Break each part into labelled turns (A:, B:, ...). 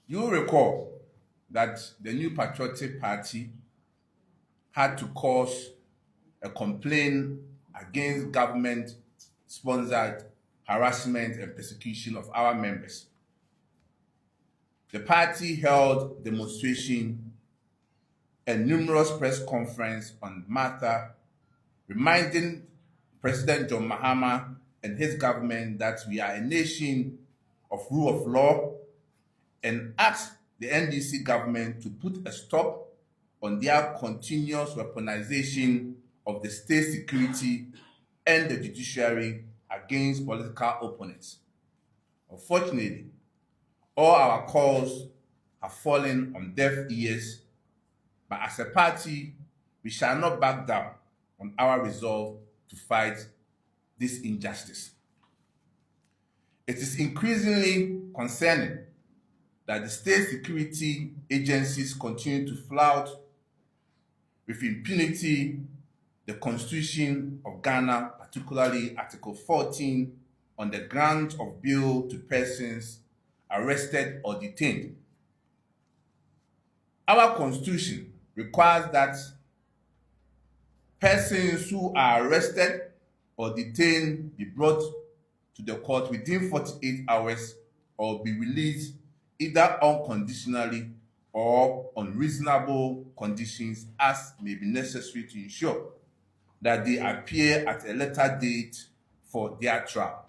A: You will recall that the New Patriotic Party had to cause a complaint against government-sponsored harassment and persecution of our members. The party held demonstration and numerous press conferences on the matter, reminding President John Mahama and his government that we are a nation of rule of law, and asked the NDC government to put a stop on their continuous weaponization of the state security and the judiciary against political opponents. Unfortunately, all our calls have fallen on deaf ears, but as a party, we shall not back down on our resolve to fight this injustice. It is increasingly concerning that the state security agencies continue to flout with impunity the Constitution of Ghana, particularly Article 14, on the grant of bail to persons arrested or detained. Our Constitution requires that persons who are arrested or detained be brought to the court within 48 hours or be released either unconditionally or on reasonable conditions as may be necessary to ensure that they appear at a later date for their trial.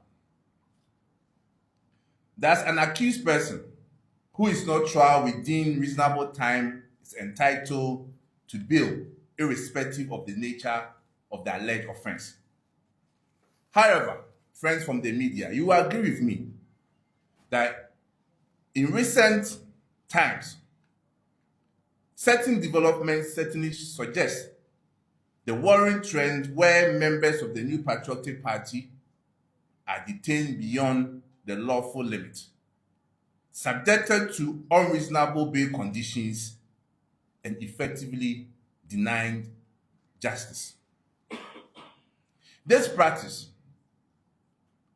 A: Thus, an accused person who is not tried within reasonable time is entitled to bail, irrespective of the nature of the alleged offense. However, friends from the media, you will agree with me that in recent times, certain developments certainly suggest the worrying trend where members of the New Patriotic Party are detained beyond the lawful limit, subjected to unreasonable bail conditions, and effectively denied justice. This practice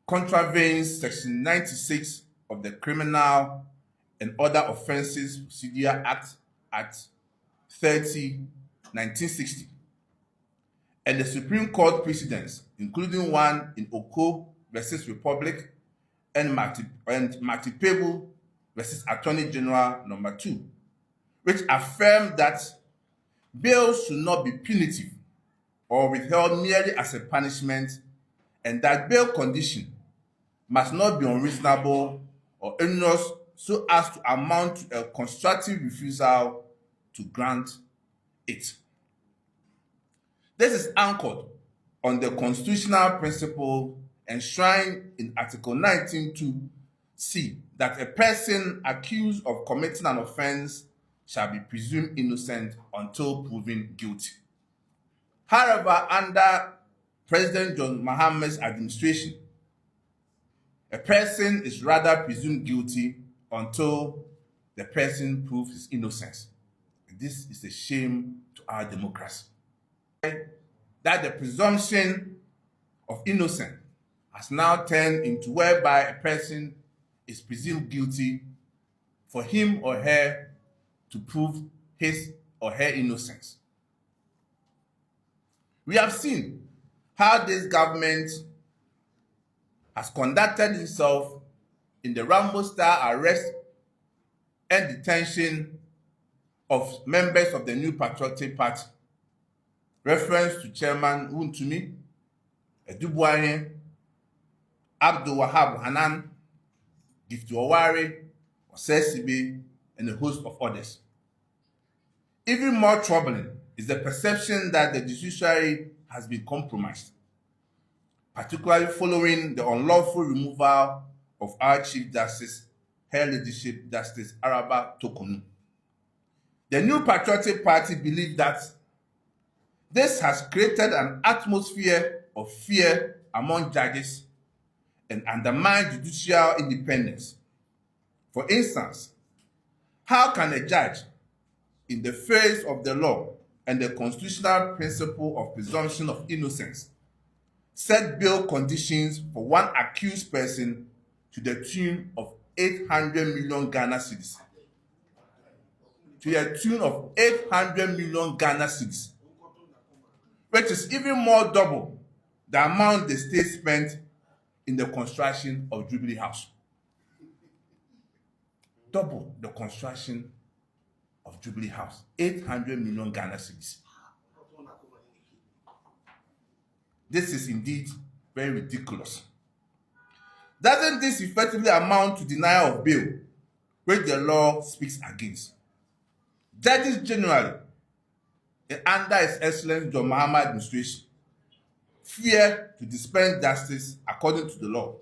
A: contravenes Section 96 of the Criminal and Other Offences Procedure Act 1960, and the Supreme Court precedents, including one in Oko versus Republic and Matipebu versus Attorney General number 2, which affirmed that bail should not be punitive or withheld merely as a punishment, and that bail condition must not be unreasonable or onerous so as to amount to a constructive refusal to grant it. This is anchored on the constitutional principle enshrined in Article 19(2)(c) that a person accused of committing an offense shall be presumed innocent until proven guilty. However, under President John Mahama's administration, a person is rather presumed guilty until the person proves his innocence. This is a shame to our democracy. That the presumption of innocence has now turned into whereby a person is presumed guilty for him or her to prove his or her innocence. We have seen how this government has conducted itself in the Rambo-style arrest and detention of members of the New Patriotic Party. Reference to Chairman Wuntumi, Edubuanye, Abdul Wahab Hanan, Gifty Owari, Osesibe, and a host of others. Even more troubling is the perception that the judiciary has been compromised, particularly following the unlawful removal of our Chief Justice, Her Ladyship Justice Araba Tokonu. The New Patriotic Party believe that this has created an atmosphere of fear among judges and undermined judicial independence. For instance, how can a judge, in the face of the law and the constitutional principle of presumption of innocence, set bail conditions for one accused person to the tune of 800 million Ghana cedis, to a tune of 800 million Ghana cedis, which is even more double the amount the state spent in the construction of Jubilee House. Double the construction of Jubilee House, 800 million Ghana cedis. This is indeed very ridiculous. Doesn't this effectively amount to denial of bail, which the law speaks against? Judges generally, under His Excellency John Mahama administration, fear to dispense justice according to the law,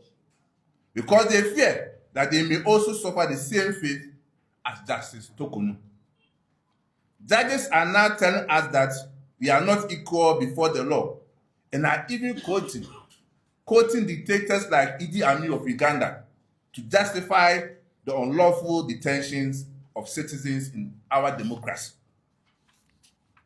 A: because they fear that they may also suffer the same fate as Justice Tokonu. Judges are now telling us that we are not equal before the law, and are even quoting dictators like Idi Amin of Uganda to justify the unlawful detentions of citizens in our democracy.